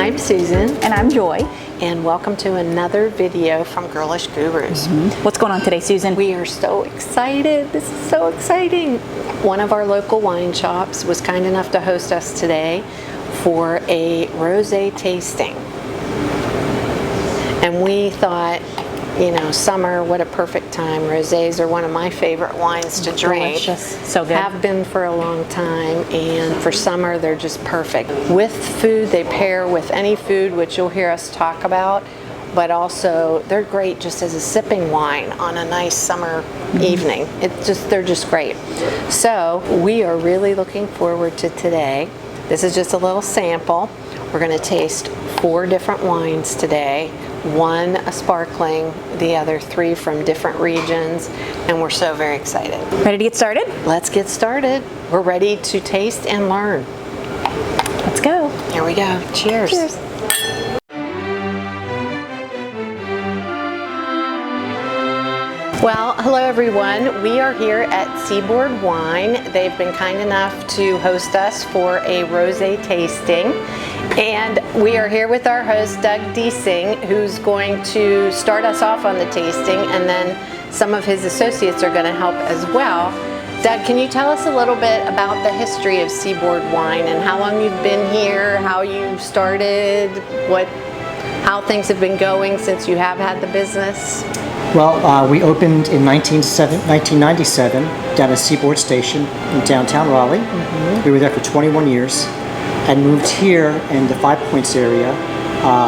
I'm Susan. And I'm Joy. And welcome to another video from Girlish Gurus. What's going on today, Susan? We are so excited. This is so exciting. One of our local wine shops was kind enough to host us today for a rosé tasting. And we thought, you know, summer, what a perfect time. Rosés are one of my favorite wines to drink. Delicious. So good. Have been for a long time, and for summer they're just perfect. With food, they pair with any food, which you'll hear us talk about, but also they're great just as a sipping wine on a nice summer evening. They're just great. So we are really looking forward to today. This is just a little sample. We're going to taste 4 different wines today. 1 a sparkling, the other 3 from different regions, and we're so very excited. Ready to get started? Let's get started. We're ready to taste and learn. Let's go. Here we go. Cheers. Cheers. Well, hello everyone. We are here at Seaboard Wine. They've been kind enough to host us for a rosé tasting. And we are here with our host, Doug Deasing, who's going to start us off on the tasting, and then some of his associates are going to help as well. Doug, can you tell us a little bit about the history of Seaboard Wine and how long you've been here, how you started, how things have been going since you have had the business? Well, we opened in 1997 down at Seaboard Station in downtown Raleigh. We were there for 21 years and moved here in the Five Points area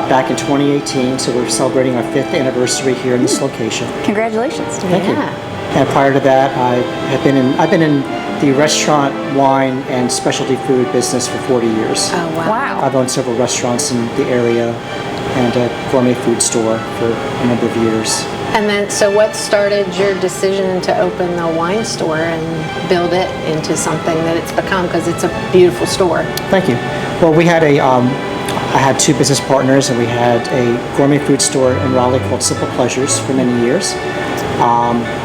back in 2018. So we're celebrating our 5th anniversary here in this location. Congratulations. Thank you. And prior to that, I've been in the restaurant, wine, and specialty food business for 40 years. Oh, wow. I've owned several restaurants in the area and a gourmet food store for a number of years. And then, so what started your decision to open the wine store and build it into something that it's become? Because it's a beautiful store. Thank you. Well, I had 2 business partners, and we had a gourmet food store in Raleigh called Simple Pleasures for many years,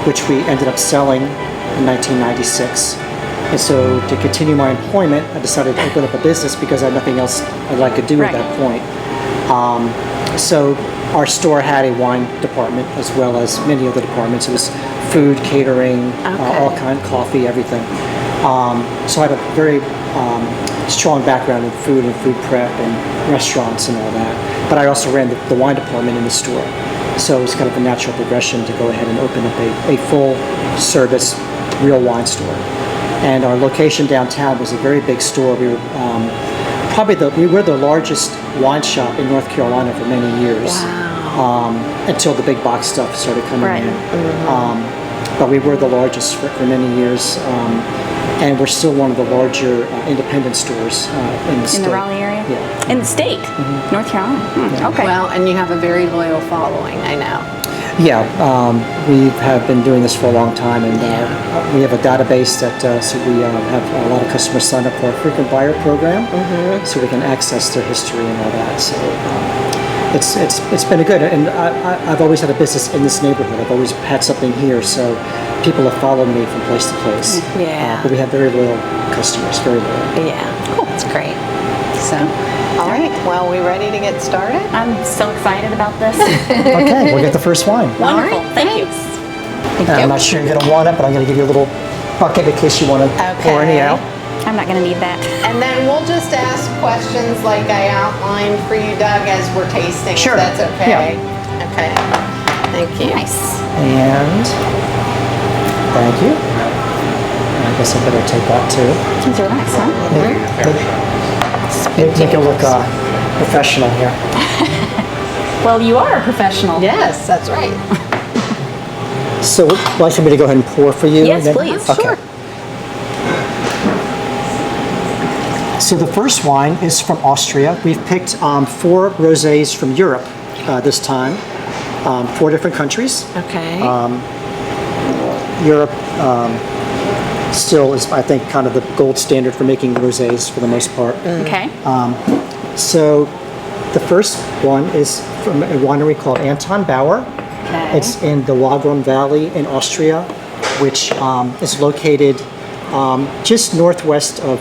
which we ended up selling in 1996. And so to continue my employment, I decided to open up a business because I had nothing else that I could do at that point. So our store had a wine department as well as many other departments. It was food, catering, all kind, coffee, everything. So I had a very strong background in food and food prep and restaurants and all that. But I also ran the wine department in the store. So it was kind of a natural progression to go ahead and open up a full service real wine store. And our location downtown was a very big store. We were we were the largest wine shop in North Carolina for many years. Wow. Until the big box stuff started coming in. But we were the largest for many years, and we're still one of the larger independent stores in the state. In the Raleigh area? Yeah. In the state? North Carolina? Okay. Well, and you have a very loyal following, I know. Yeah, we have been doing this for a long time, and we have a database that so we have a lot of customers sign up for our frequent buyer program, so we can access their history and all that. So it's been a good, and I've always had a business in this neighborhood. I've always had something here, so people have followed me from place to place. Yeah. But we have very loyal customers, very loyal. Yeah, cool. That's great. So, all right. Well, we ready to get started? I'm so excited about this. Okay, we'll get the first wine. Wonderful. All right, Thank you. I'm not sure you're going to want it, but I'm going to give you a little bucket in case you want to pour any out. I'm not going to need that. And then we'll just ask questions like I outlined for you, Doug, as we're tasting. Sure. If that's okay. Yeah. Okay. Thank you. Nice. And thank you. I guess I better take that too. These are nice, huh? Make it look professional here. Well, you are a professional. Yes, that's right. So would you like for me to go ahead and pour for you? Yes, please. Okay. Sure. So the first wine is from Austria. We've picked 4 rosés from Europe this time, 4 different countries. Okay. Europe still is, I think, kind of the gold standard for making rosés for the most part. Okay. So the first one is from a winery called Anton Bauer. Okay. It's in the Wagram Valley in Austria, which is located just northwest of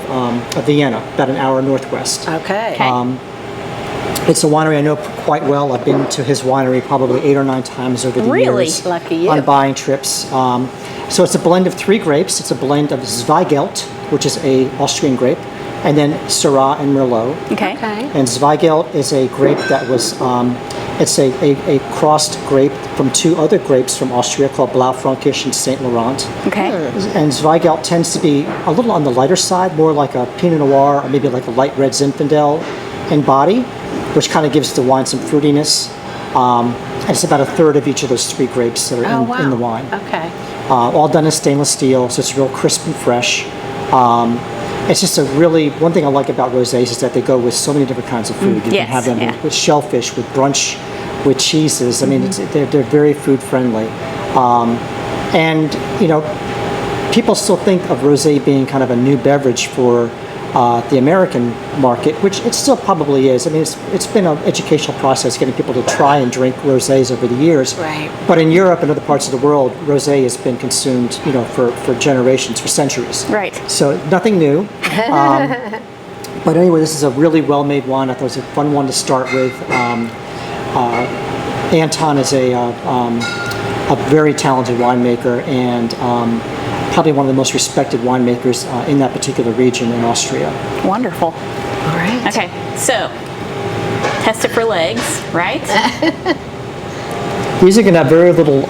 Vienna, about an hour northwest. Okay. It's a winery I know quite well. I've been to his winery probably 8 or 9 times over the Really? years. Lucky you. On buying trips. So it's a blend of 3 grapes. It's a blend of Zweigelt, which is a Austrian grape, and then Syrah and Merlot. Okay. Okay. And Zweigelt is a grape that was, it's a crossed grape from 2 other grapes from Austria called Blaufränkisch and Saint Laurent. Okay. And Zweigelt tends to be a little on the lighter side, more like a Pinot Noir or maybe like a light red Zinfandel in body, which kind of gives the wine some fruitiness. And it's about a third of each of those 3 grapes that are in the wine. Okay. All done in stainless steel, so it's real crisp and fresh. It's just a really, one thing I like about rosés is that they go with so many different kinds of food. You can Yes, have them yeah. with shellfish, with brunch, with cheeses. I mean, they're very food friendly. And, you know, people still think of rosé being kind of a new beverage for the American market, which it still probably is. I mean, it's been an educational process getting people to try and drink rosés over the years. Right. But in Europe and other parts of the world, rosé has been consumed, you know, for generations, for centuries. Right. So nothing new. But anyway, this is a really well-made wine. I thought it was a fun one to start with. Anton is a very talented winemaker and probably one of the most respected winemakers in that particular region in Austria. Wonderful. All right. Okay, so test it for legs, right? These are going to have very little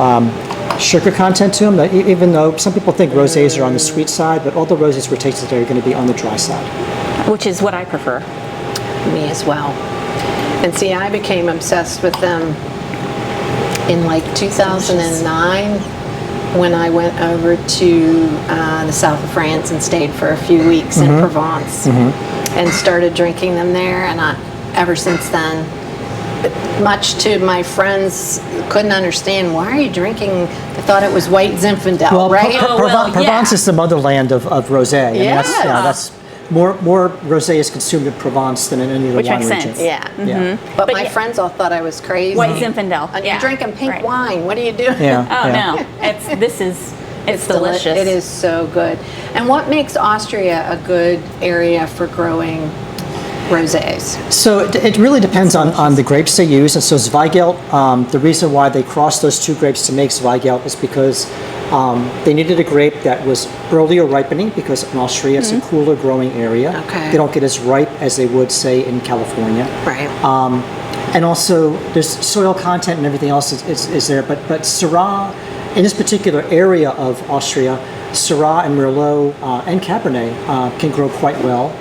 sugar content to them, even though some people think rosés are on the sweet side, but all the rosés we're tasting today are going to be on the dry side. Which is what I prefer. Me as well. And see, I became obsessed with them in like 2009 when I went over to the south of France and stayed for a few weeks in Provence and started drinking them there. And ever since then, much to my friends couldn't understand, why are you drinking? They thought it was white Zinfandel, Well, right? Provence is the motherland of rosé. I mean, Yeah. that's more rosé is consumed in Provence than in any other Which wine makes region. sense. Yeah. Yeah. But my yeah. friends all thought I was crazy. White Zinfandel. And Yeah. you're drinking pink Right. wine. What are you doing? Yeah. Oh yeah. no, it's delicious. It is so good. And what makes Austria a good area for growing rosés? So it really depends on the grapes they use. And so Zweigelt, the reason why they crossed those 2 grapes to make Zweigelt is because they needed a grape that was earlier ripening, because in Austria it's a cooler growing area. Okay. They don't get as ripe as they would, say, in California. Right. And also there's soil content and everything else is there. But Syrah, in this particular area of Austria, Syrah and Merlot and Cabernet can grow quite well.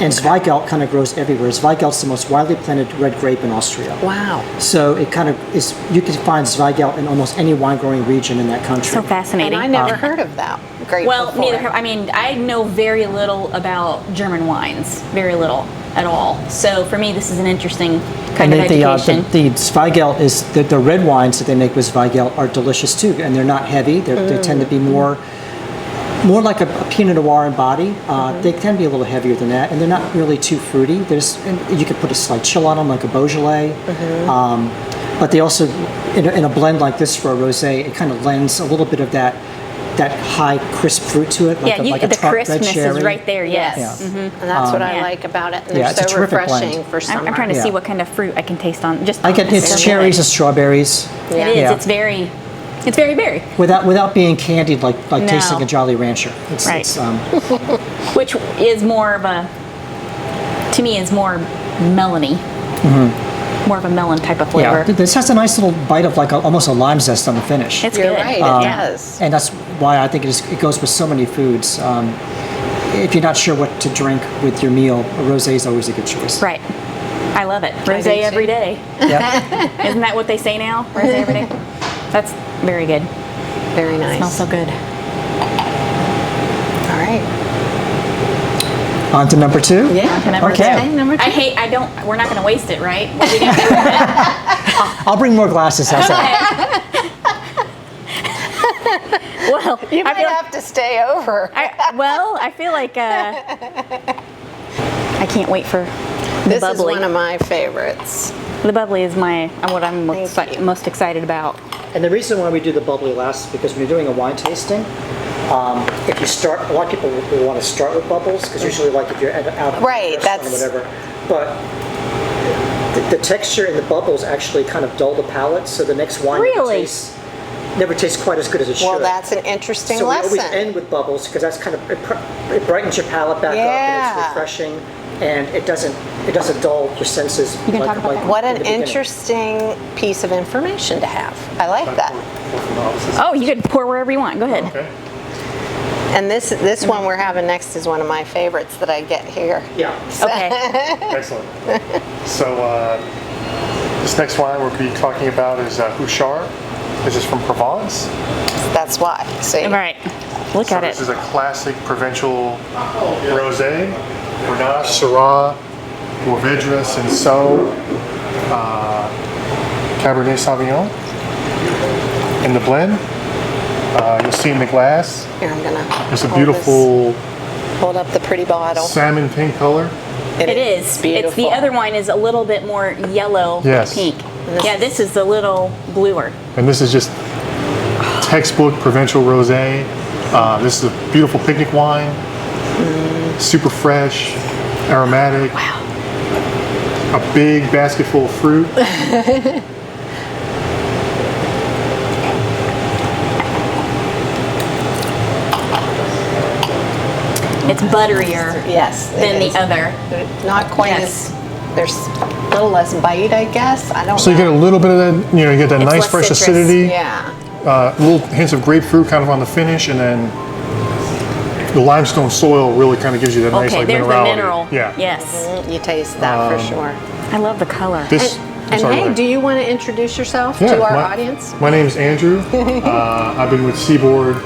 And Zweigelt kind of grows everywhere. Zweigelt's the most widely planted red grape in Austria. Wow. So it kind of is, you can find Zweigelt in almost any wine growing region in that country. So fascinating. And I never heard of that grape Well, before. neither have I. Mean, I know very little about German wines, very little at all. So for me, this is an interesting kind of education. The Zweigelt is, the red wines that they make with Zweigelt are delicious too. And they're not heavy. They tend to be more like a Pinot Noir in body. They can be a little heavier than that, and they're not really too fruity. And you could put a slight chill on them, like a Beaujolais. But they also, in a blend like this for a rosé, it kind of lends a little bit of that high crisp fruit to it, like a the tart red crispness cherry. is right there. Yes. Yes. Yeah. And that's what I Yeah. like about it. And Yeah, they're it's a so terrific refreshing blend. for summer. I'm trying to Yeah. see what kind of fruit I can taste on. Just It's cherries and strawberries. It is. Yeah. It's very berry. Without being candied like No. tasting a Jolly Rancher. Right. It's, Which is more of a, to me, is more melony. More of a melon type of flavor. yeah, this has a nice little bite of like almost a lime zest on the finish. It's You're good. right, Yeah. it does. And that's why I think it goes with so many foods. If you're not sure what to drink with your meal, a rosé is always a good choice. Right. I love it. do Rosé too. every day. Yeah. Isn't that what they say now? Rosé every day. That's very good. Very nice. Smells so good. All right. On to number 2. Yeah. To number Okay. two. Number 2. We're not going to waste it, right? What are we gonna do with it? I'll bring more glasses. How's that? Well, You I might feel, have to stay over. I feel like I can't wait for the This is bubbly. one of my favorites. The bubbly is what I'm Thank you. most excited about. And the reason why we do the bubbly last is because when you're doing a wine tasting, if you start, a lot of people will want to start with bubbles because usually, like if you're out of Right, a restaurant or that's- whatever. But the texture and the bubbles actually kind of dull the palate, so the next wine Really? never tastes quite as good as it should. Well, that's an interesting so lesson. we always end with bubbles because that's kind of it brightens your palate back up, and Yeah. it's refreshing, and it doesn't dull your senses. You can talk about that? What in an the beginning. interesting piece of information to have. I like that. Oh, you can pour wherever you want. Go ahead. Okay. And this one we're having next is one of my favorites that I get here. Yeah. Okay. Excellent. So this next wine we'll be talking about is Houchard. This is from Provence. That's why. See? All right. Look So at this it. is a classic provincial Rosé, Grenache, Syrah, Mourvedre, Cinsault, Cabernet Sauvignon. In the blend, you'll see in the glass, Here, I'm gonna. it's a hold beautiful this- Hold up the pretty bottle. salmon pink color. It is. It's beautiful. the other wine is a little bit more yellow, Yes. pink. this Yeah, this is a little bluer. And this is just textbook provincial rosé. This is a beautiful picnic wine, super fresh, aromatic. Wow. A big basket full of fruit. It's butterier Yes. it than is. the other. Not quite Yes. as. There's a little less bite, I guess. I don't So you know. get a little bit of that, you get that It's nice less fresh citrus. acidity, Yeah. little hints of grapefruit kind of on the finish, and then the limestone soil really kind of gives you that nice Okay, like there's the minerality. mineral. Yeah. Yes. You taste that for sure. I love the color. This. I'm And sorry, hey, go ahead. do you want to introduce yourself Yeah, to our my- audience? My name's Andrew. I've been with Seaboard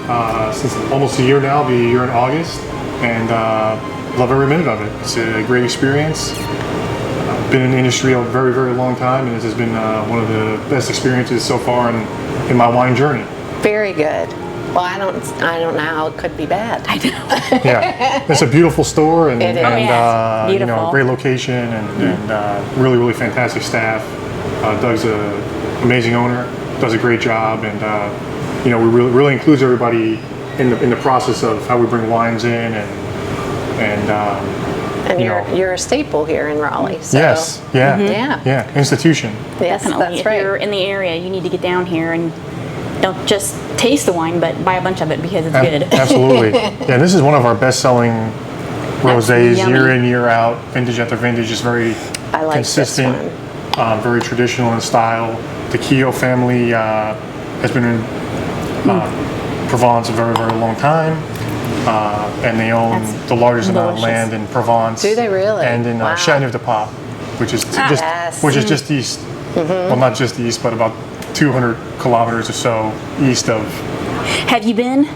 since almost a year now. It'll be a year in August, and love every minute of it. It's a great experience. I've been in the industry a very, very long time, and this has been one of the best experiences so far in my wine journey. Very good. Well, I don't know how it could be bad. I know. Yeah, it's a beautiful store, and, It is. Oh, yeah, it's you know, beautiful. great location, and really, really fantastic staff. Doug's an amazing owner, does a great job, and we really includes everybody in the process of how we bring wines in, and And you you're know. you're a staple here in Raleigh. So. yes, yeah, Yeah. institution. Yes, Definitely. that's If right. you're in the area, you need to get down here and don't just taste the wine, but buy a bunch of it because it's good. Absolutely. Yeah, this is one of our best-selling rosés, yummy. year in, year out, vintage after vintage. Just very I like this consistent, very traditional in style. The Keogh family has been in Provence a very, very long time, and they own That's the largest amount of delicious. land in Provence. Do they really? And in Wow. Châteauneuf-du-Pape, which is Yes. just east. Well, not just east, but about 200 kilometers or so east of. Have you been?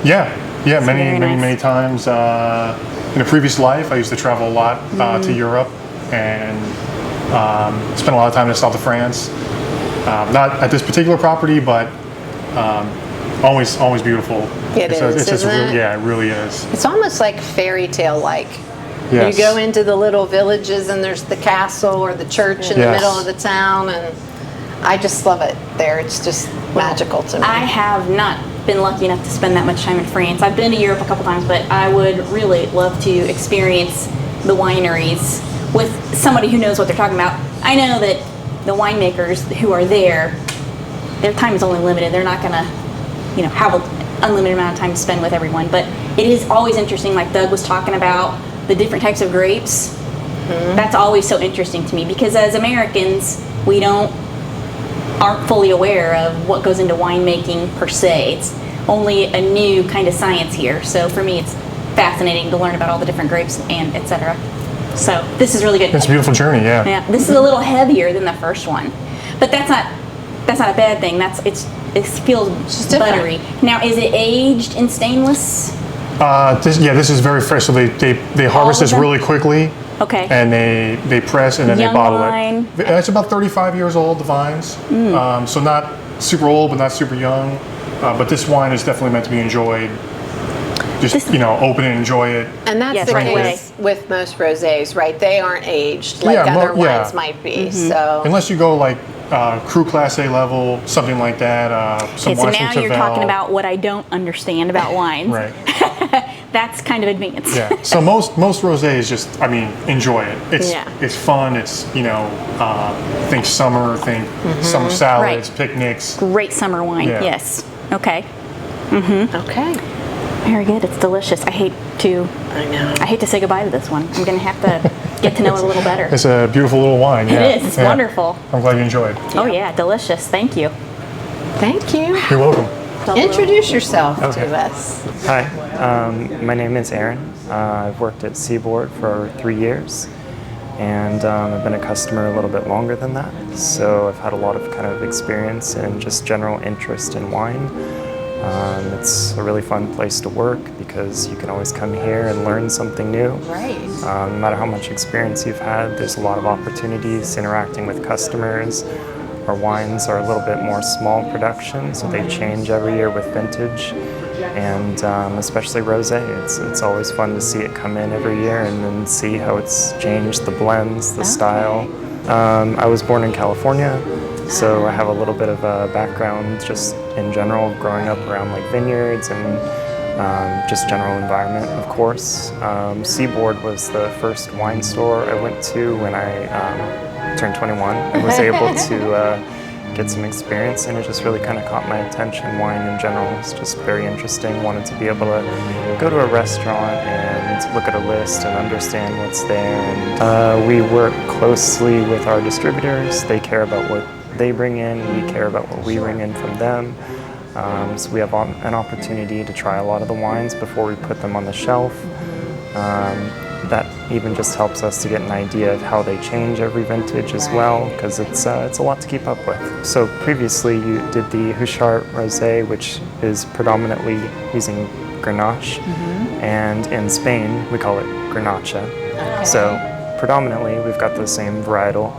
Yeah, many, very many, nice. many times. In a previous life, I used to travel a lot to Europe and spent a lot of time in the south of France. Not at this particular property, but always beautiful. It it's is, just isn't it? Yeah, it really is. It's almost like fairy tale like. Yes. You go into the little villages and there's the castle or the church in the Yes. middle of the town, and I just love it there. It's just magical to me. I have not been lucky enough to spend that much time in France. I've been to Europe a couple times, but I would really love to experience the wineries with somebody who knows what they're talking about. I know that the winemakers who are there, their time is only limited. They're not gonna, have an unlimited amount of time to spend with everyone. But it is always interesting, like Doug was talking about, the different types of grapes. That's always so interesting to me because as Americans, we aren't fully aware of what goes into winemaking per se. It's only a new kind of science here. So for me, it's fascinating to learn about all the different grapes and etc. So this is really good. It's a beautiful journey. Yeah. Yeah, this is a little heavier than the first one, but that's not a bad thing. It feels just different. buttery. Now, is it aged in stainless? This is very fresh. So they harvest of this them? really quickly. Okay. And they press and then Young they bottle wine. it. It's about 35 years old, the vines. So not super old, but not super young. But this wine is definitely meant to be enjoyed. Just, open and enjoy it. And that's Yes, the right case with most rosés, right? They aren't aged like Yeah, other yeah. wines might be. So Unless you go like Cru Class A level, something like that. Some Okay, so wines now from you're Tavel. talking about what I don't understand about wines. Right. that's kind of advanced. Yeah. So most rosé is just, I mean, enjoy it. It's fun. It's think summer, think summer salads, Right. picnics. Great summer wine. Yeah. Yes. Okay. Okay. Very good. It's delicious. I hate to say goodbye to this one. I'm going to have to get to know it a little better. It's a beautiful little wine. Yeah. It is. It's wonderful. I'm glad you enjoyed. Oh yeah, delicious. Thank you. Thank you. You're welcome. Introduce yourself Okay. to us. Hi, my name is Aaron. I've worked at Seaboard for 3 years, and I've been a customer a little bit longer than that. So I've had a lot of kind of experience and just general interest in wine. It's a really fun place to work because you can always come here and learn something new. Right. No matter how much experience you've had, there's a lot of opportunities interacting with customers. Our wines are a little bit more small production, so they change every year with vintage, and especially rosé. It's always fun to see it come in every year and then see how it's changed the blends, the style. I was born in California, so I have a little bit of a background just in general, growing up around like vineyards and just general environment, of course. Seaboard was the first wine store I went to when I turned 21 and was able to get some experience, and it just really kind of caught my attention. Wine in general is just very interesting. Wanted to be able to go to a restaurant and look at a list and understand what's there. And we work closely with our distributors. They care about what they bring in, we care about what we bring in from them. So we have an opportunity to try a lot of the wines before we put them on the shelf. That even just helps us to get an idea of how they change every vintage as well, because it's a lot to keep up with. So previously you did the Huchard Rosé, which is predominantly using Grenache, and in Spain we call it Grenache. So predominantly we've got the same varietal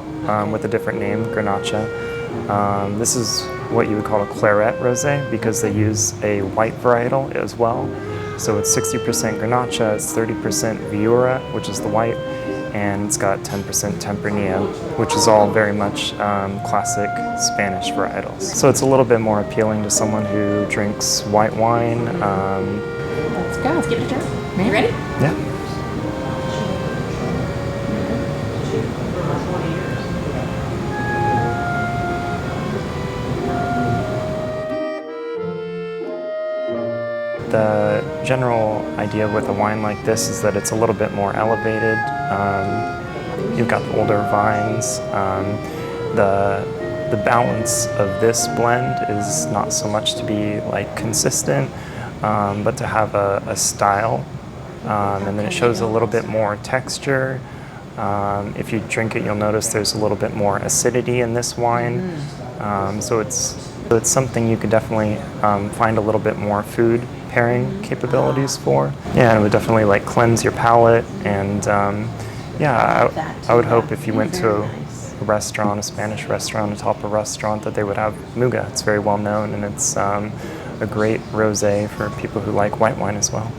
with a different name, Grenache. This is what you would call a claret rosé because they use a white varietal as well. So it's 60% Grenache, it's 30% Viura, which is the white, and it's got 10% Tempranillo, which is all very much classic Spanish varietals. So it's a little bit more appealing to someone who drinks white wine. Let's go. Let's give it a try. You ready? Yeah. The general idea with a wine like this is that it's a little bit more elevated. You've got the older vines. The balance of this blend is not so much to be like consistent, but to have a style, and then it shows a little bit more texture. If you drink it, you'll notice there's a little bit more acidity in this wine. So it's something you could definitely find a little bit more food pairing capabilities for. Yeah, and it would definitely like cleanse your palate, and I would hope if you went to a restaurant, a Spanish restaurant, a Tapa restaurant, that they would have Muga. It's very well known, and it's a great rosé for people who like white wine as well.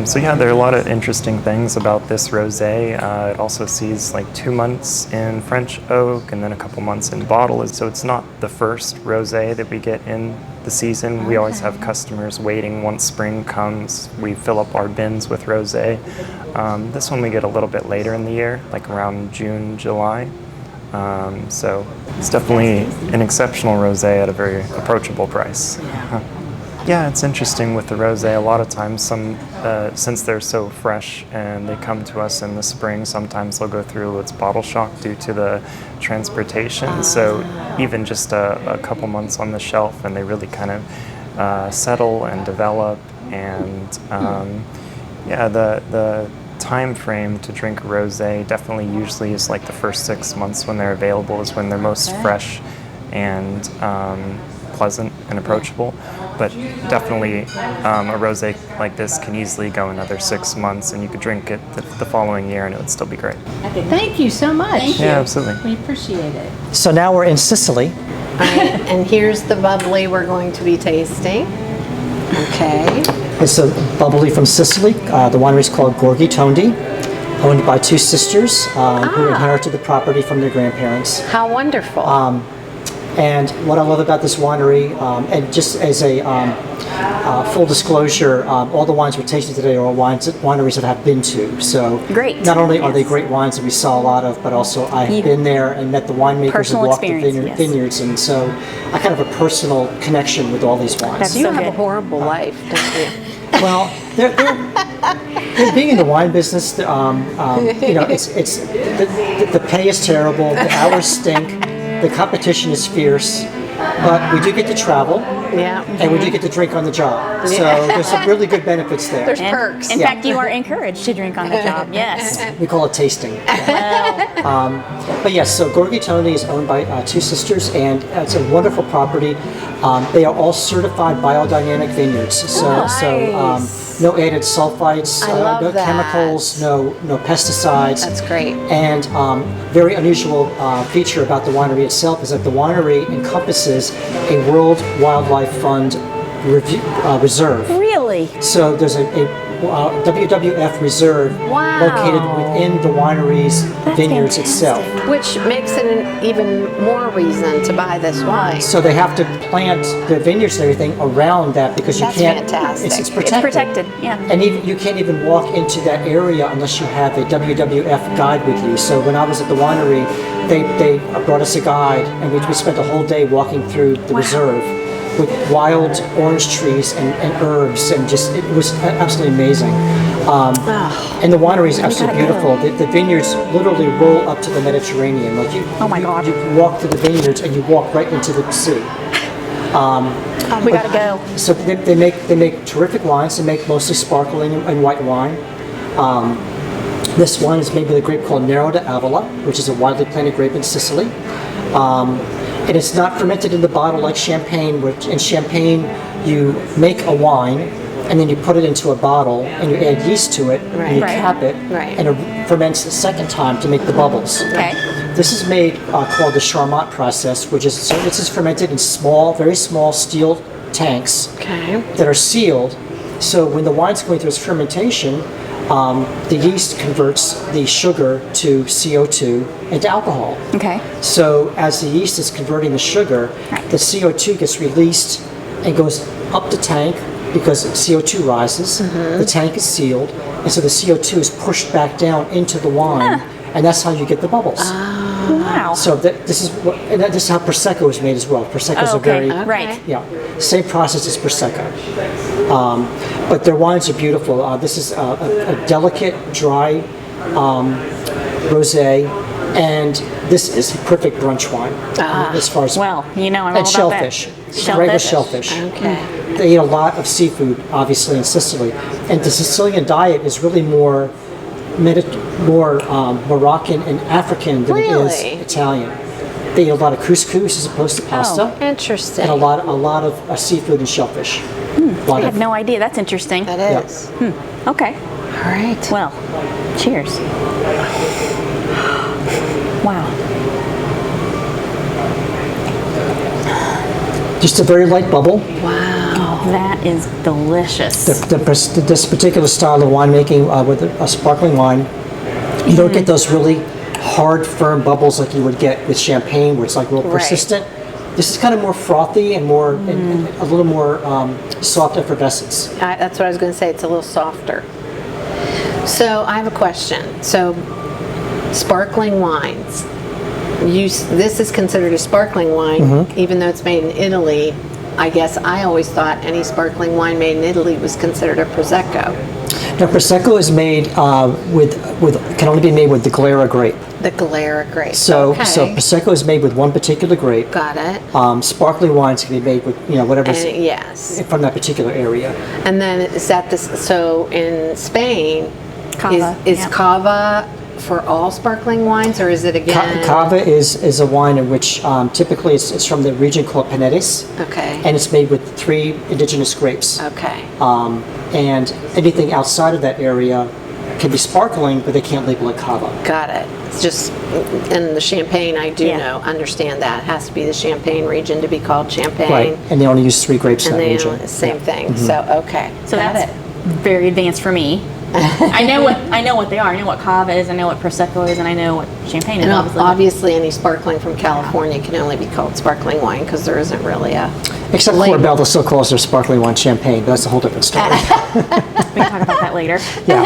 So yeah, there are a lot of interesting things about this rosé. It also sees like 2 months in French oak and then a couple months in bottle. So it's not the first rosé that we get in the season. We always have customers waiting. Once spring comes, we fill up our bins with rosé. This one we get a little bit later in the year, like around June, July. So it's definitely an exceptional rosé at a very approachable price. Yeah, it's interesting with the rosé. A lot of times, since they're so fresh and they come to us in the spring, sometimes they'll go through its bottle shock due to the transportation. So even just a couple months on the shelf, and they really kind of settle and develop. And the time frame to drink a rosé definitely usually is like the first 6 months when they're available is when they're most fresh and pleasant and approachable. But definitely a rosé like this can easily go another 6 months, and you could drink it the following year and it would still be great. Thank you so much. Yeah, absolutely. We appreciate it. So now we're in Sicily. Right, and here's the bubbly we're going to be tasting. Okay. It's a bubbly from Sicily. The winery is called Gorgi Tondi, owned by two sisters who inherited the property from their grandparents. How wonderful. And what I love about this winery, and just as a full disclosure, all the wines we're tasting today are all wineries that I've been to. So Great. not only are they Yes. great wines that we saw a lot of, but also I've been there and met the winemakers Personal and walked the experience, yes. vineyards. And so I kind of have a personal connection with all these wines. That's You so have a good. horrible life, don't you? Well, they're being in the wine business. You know, it's the pay is terrible, the hours stink, the competition is fierce, but we do get to travel. Yeah. And we do get to drink on the job. So there's some really good benefits there. There's And perks. in Yeah. fact, you are encouraged to drink on the job. Yes. We call it tasting. But yes, so Gorgitoni is owned by two sisters, and it's a wonderful property. They are all certified biodynamic vineyards. So no added sulfites, I love no that. chemicals, no pesticides. That's great. And very unusual feature about the winery itself is that the winery encompasses a World Wildlife Fund reserve. Really? So there's a WWF reserve Wow. located within the winery's vineyards itself. Which makes it an even more reason to buy this wine. So they have to plant their vineyards and everything around that because you That's can't. fantastic. It's It's protected. protected. Yeah. And even, you can't even walk into that area unless you have a WWF guide with you. So when I was at the winery, they brought us a guide, and we spent a whole day walking through the reserve with wild orange trees and herbs, and just it was absolutely amazing. And the winery is absolutely gotta beautiful. The vineyards literally roll up to the Mediterranean. Like Oh my God. You walk through the vineyards and you walk right into the sea. We gotta go. So they make terrific wines. They make mostly sparkling and white wine. This wine is made with a grape called Nero d'Avola, which is a widely planted grape in Sicily. And it's not fermented in the bottle like champagne, which in champagne you make a wine and then you put it into a bottle and you add yeast to it and you Right. cap it Right. and it ferments the second time to make the bubbles. Okay. This is made called the Charmat process, which is so this is fermented in small, very small steel tanks Okay. that are sealed. So when the wine's going through its fermentation, the yeast converts the sugar to CO2 into alcohol. Okay. So as the yeast is converting the sugar, the CO2 gets released and goes up the tank because CO2 rises. The tank is sealed, and so the CO2 is pushed back down into the wine, and that's how you get the bubbles. Wow. So this is how Prosecco is made as well. Prosecco is Oh, a very okay. Right. yeah, same process as Prosecco. But their wines are beautiful. This is a delicate, dry rosé, and this is a perfect brunch wine as far as Well, you know, I'm all and about shellfish. that. Great with shellfish. Okay. They eat a lot of seafood, obviously, in Sicily, and the Sicilian diet is really more Moroccan and African than it Really? is Italian. They eat a lot of couscous as opposed to pasta, Interesting. and a lot of seafood and shellfish. A lot I of- had no idea. That's interesting. That Yeah. is. Okay. All right. Well, cheers. Wow. Just a very light bubble. Oh, that is delicious. This particular style of winemaking with a sparkling wine, you don't get those really hard, firm bubbles like you would get with champagne, where it's like real Right. persistent. This is kind of more frothy and more, and a little more soft effervescence. That's what I was going to say. It's a little softer. So I have a question. So sparkling wines. This is considered a sparkling wine, even though it's made in Italy. I guess I always thought any sparkling wine made in Italy was considered a prosecco. Now, prosecco is made can only be made with the Glera grape. The Galera grape. So okay. prosecco is made with one particular grape. Got it. Sparkling wines can be made with whatever's And yes. from that particular area. And then is that this? So in Spain, Cava, is yeah. cava for all sparkling wines, or is it again? Cava is a wine in which typically it's from the region called Penedes, Okay. and it's made with 3 indigenous grapes. Okay. And anything outside of that area can be sparkling, but they can't label it Cava. Got it. It's just in the Champagne, I do Yeah. understand that. It has to be the Champagne region to be called Champagne. Right, and they only use 3 grapes in And that they region. same thing. So okay. So got that's it. very advanced for me. I know what they are. I know what Cava is. I know what Prosecco is, and I know what Champagne is. And Obviously, obviously, any sparkling from California can only be called sparkling wine because there isn't really a. Except Corbel, they'll still call us their sparkling wine champagne, but that's a whole different story. we can talk about that later. Yeah,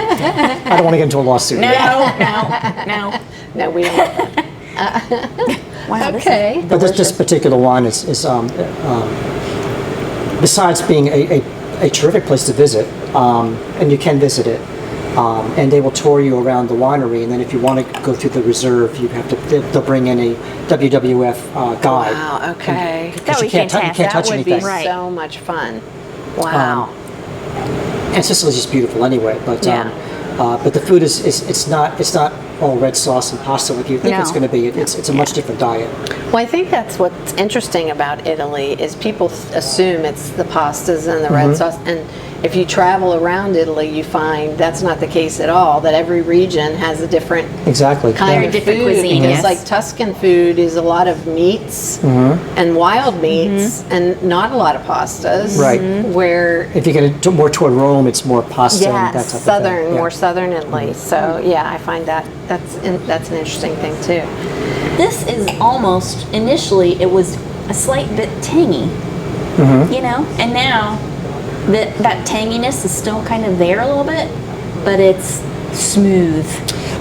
I don't want to get into a lawsuit. No. No, we don't. Wow. Okay. But this particular wine is besides being a terrific place to visit, and you can visit it, and they will tour you around the winery, and then if you want to go through the reserve, you have to, they'll bring in a WWF guide. Wow. Okay. Because That you would be can't fantastic. touch That would be anything. Right. so much fun. Wow. And Sicily's just beautiful anyway, but the food is it's not all red sauce and pasta like you think it's No. going to be. It's a much different diet. Well, I think that's what's interesting about Italy is people assume it's the pastas and the red sauce, and if you travel around Italy, you find that's not the case at all. That every region has a different Exactly. kind Very of different food. cuisine, Because yes. like Tuscan food is a lot of meats and wild meats, and not a lot of pastas. Right. Where If you get more toward Rome, it's more pasta and that type of thing. southern, Yeah. more southern Italy. So yeah, I find that's an interesting thing too. This is almost initially it was a slight bit tangy, you know, and now that tanginess is still kind of there a little bit, but it's smooth.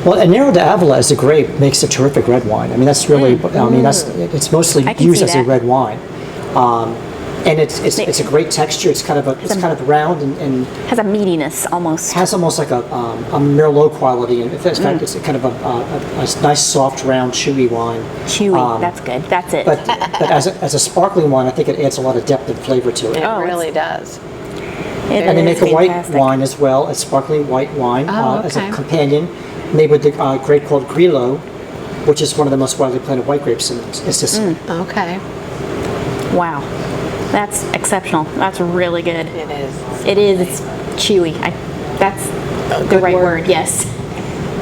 Well, and Nero d'Avola as a grape makes a terrific red wine. I mean, that's really. I mean, it's mostly I can used see as a that. red wine, and it's a great texture. It's kind of round and Has a meatiness almost. has almost like a Merlot quality. And in fact, it's kind of a nice, soft, round, chewy wine. Chewy. That's good. That's it. But as a sparkling wine, I think it adds a lot of depth and flavor to it. It Oh, really does. And they make a white fantastic. wine as well, a sparkling white wine as a okay. companion, made with the grape called Grillo, which is one of the most widely planted white grapes in Sicily. Okay. Wow. That's exceptional. That's really good. It is. It is. It's chewy. That's the good right word. word. Yes.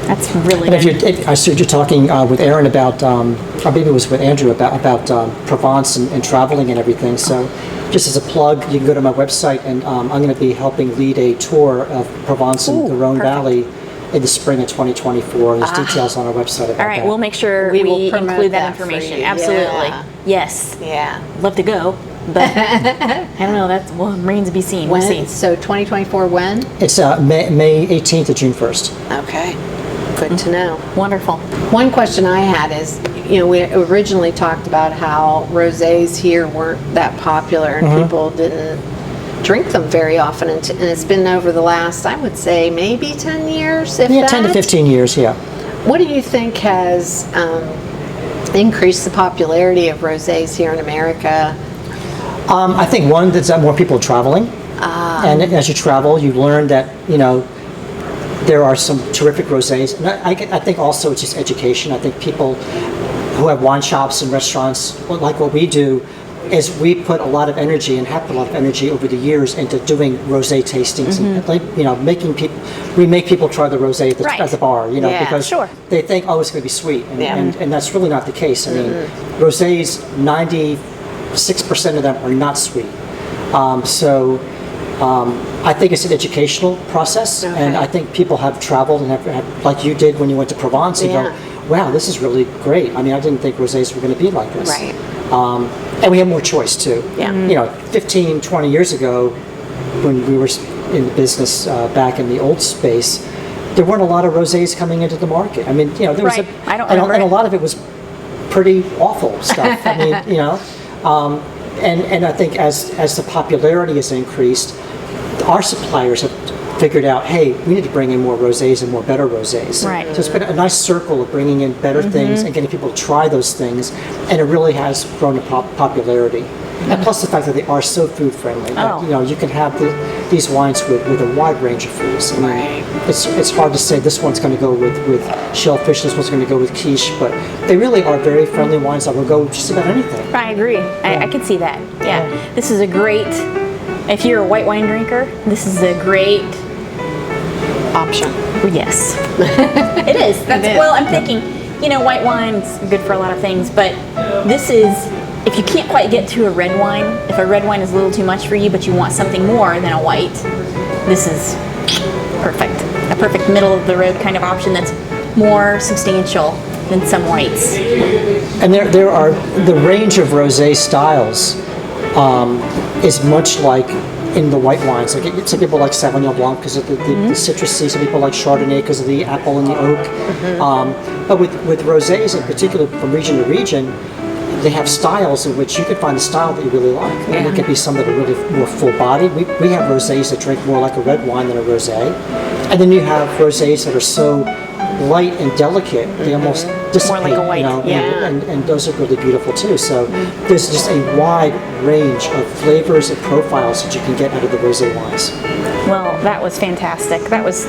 That's really And good. if I heard you talking with Aaron about, or maybe it was with Andrew about Provence and traveling and everything. So, just as a plug, you can go to my website, and I'm going to be helping lead a tour of Provence and the Rhone perfect. Valley in the spring of 2024. There's details on our website about All right, that. we'll make sure We we, will promote include that that for information. you. Absolutely. Yeah. Yes. Yeah. Love to go, but I don't know. That's remains to be seen. We'll see. When? So 2024 when? It's May 18th to June 1st. Okay. Good to know. Wonderful. One question I had is, we originally talked about how rosés here weren't that popular and people didn't drink them very often, and it's been over the last, I would say, maybe 10 years, if Yeah, that. 10 to 15 years, yeah. What do you think has increased the popularity of rosés here in America? I think one, that's that more people are traveling. And as you travel, you learn that, there are some terrific rosés. And I think also it's just education. I think people who have wine shops and restaurants, like what we do, is we put a lot of energy and have put a lot of energy over the years into doing rosé tastings and we make people try the rosé at the bar, Yeah, because sure. they think, oh, it's going to be sweet, and that's really not the case. I mean, rosés, 96% of them are not sweet. I think it's an educational process, and I think people have traveled and have, like you did when you went to Provence, you go, wow, this is really great. I mean, I didn't think rosés were going to be like this. Right. And we have more choice too. Yeah. 15, 20 years ago, when we were in the business back in the old space, there weren't a lot of rosés coming into the market. I mean, there was Right. I don't remember and a it. lot of it was pretty awful stuff. I mean, and I think as the popularity has increased, our suppliers have figured out, hey, we need to bring in more rosés and more better rosés. Right. So it's been a nice circle of bringing in better things and getting people to try those things, and it really has grown in popularity. And plus the fact that they are so food friendly. That, you can have these wines with a wide range of foods. I mean, it's hard to say this one's going to go with shellfish, this one's going to go with quiche, but they really are very friendly wines that will go with just about anything. I agree. I can see that. Yeah. This is a great, if you're a white wine drinker, this is a great Option. Yes. It is. That's, It is. well, I'm thinking, white wine's good for a lot of things, but this is, if you can't quite get to a red wine, if a red wine is a little too much for you, but you want something more than a white, this is perfect. a perfect middle of the road kind of option that's more substantial than some whites. And there are the range of rosé styles is much like in the white wines. Like some people like Sauvignon Blanc because of the citrusy. Some people like Chardonnay because of the apple and the oak. But with rosés in particular, from region to region, they have styles in which you can find a style that you really like. And it could be some that are really more full-bodied. We have rosés that drink more like a red wine than a rosé. And then you have rosés that are so light and delicate, they almost dissipate. More like a white, and those are really beautiful too. So there's just a wide range of flavors and profiles that you can get out of the rosé wines. Well, that was fantastic. That was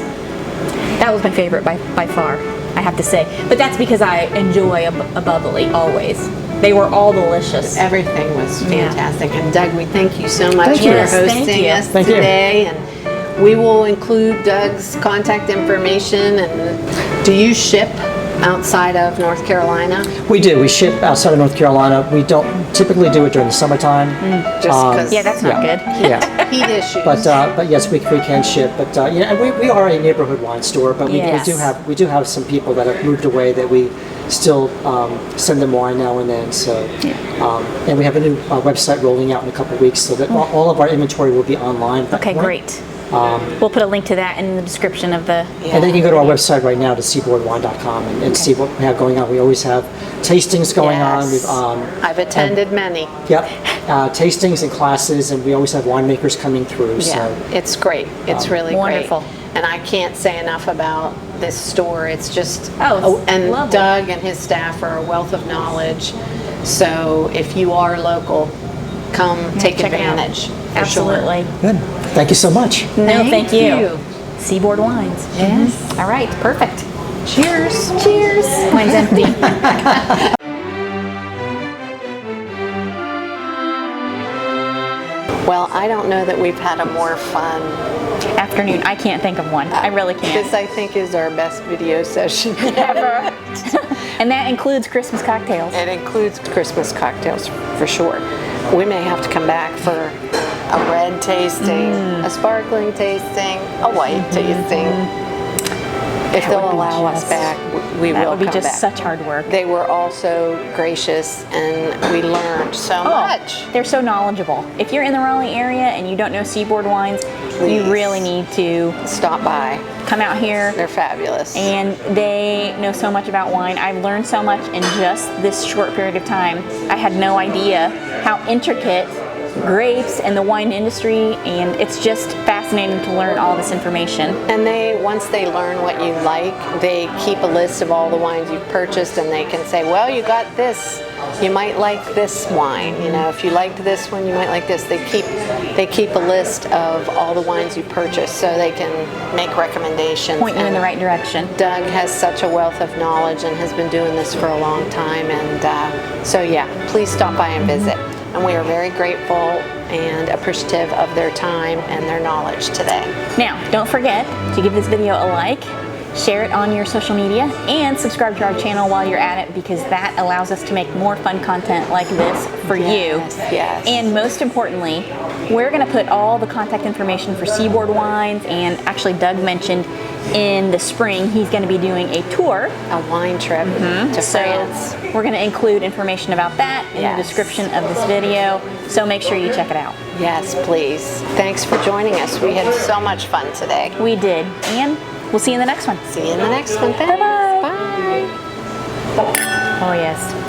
my favorite by far, I have to say. But that's because I enjoy a bubbly always. They were all delicious. Everything was fantastic. And Doug, we thank you so much Thank you. for Yes, thank hosting you. us Thank you. today. And we will include Doug's contact information. And do you ship outside of North Carolina? We do. We ship outside of North Carolina. We don't typically do it during the summertime. Just 'cause Yeah, that's not good. Yeah. heat issues. But yes, we can ship. But and we are a neighborhood wine store. But Yes. we do have some people that have moved away that we still send them wine now and then. So and we have a new website rolling out in a couple of weeks, so that all of our inventory will be online. at that Okay, point. great. We'll put a link to that in the description of the. And they can go to our website right now to seaboardwine.com and see what we have going on. We always have tastings going on. Yes. I've attended many. Yep, tastings and classes, and we always have winemakers coming through. Yeah, So it's great. It's really Wonderful. great. And I can't say enough about this store. It's just, it's and lovely. Doug and his staff are a wealth of knowledge. So if you are local, come take check it out. advantage. For sure. Absolutely. good. Thank you so much. No, thank you. you. Seaboard Wines. Yes. All right, perfect. Cheers. Cheers. Mine's empty. Well, I don't know that we've had a more fun. Afternoon. I can't think of one. I really can't. This, I think, is our best video session ever. And that includes Christmas cocktails. It includes Christmas cocktails for sure. We may have to come back for a red tasting, a sparkling tasting, a white tasting. If they'll allow us back, we That will would be come just back. such hard work. They were also gracious, and we learned so much. They're so knowledgeable. If you're in the Raleigh area and you don't know Seaboard Wines, Please. you really need to Stop by. come out here. They're fabulous. And they know so much about wine. I've learned so much in just this short period of time. I had no idea how intricate grapes and the wine industry, and it's just fascinating to learn all this information. And once they learn what you like, they keep a list of all the wines you've purchased, and they can say, well, you got this, you might like this wine. You know, if you liked this one, you might like this. They keep a list of all the wines you purchased, so they can make recommendations. Point you in And the right direction. Doug has such a wealth of knowledge and has been doing this for a long time, and so yeah, please stop by and visit. And we are very grateful and appreciative of their time and their knowledge today. Now, don't forget to give this video a like, share it on your social media, and subscribe to our channel while you're at it, because that allows us to make more fun content like this for you. Yes. And most importantly, we're going to put all the contact information for Seaboard Wines, and actually Doug mentioned in the spring he's going to be doing a tour. A wine trip to So France. we're going to include information about that in Yes. the description of this video, so make sure you check it out. Yes, please. Thanks for joining us. We had so much fun today. We did, and we'll see you in the next one. See you in the next one. Thanks. Bye-bye. Bye. Oh yes.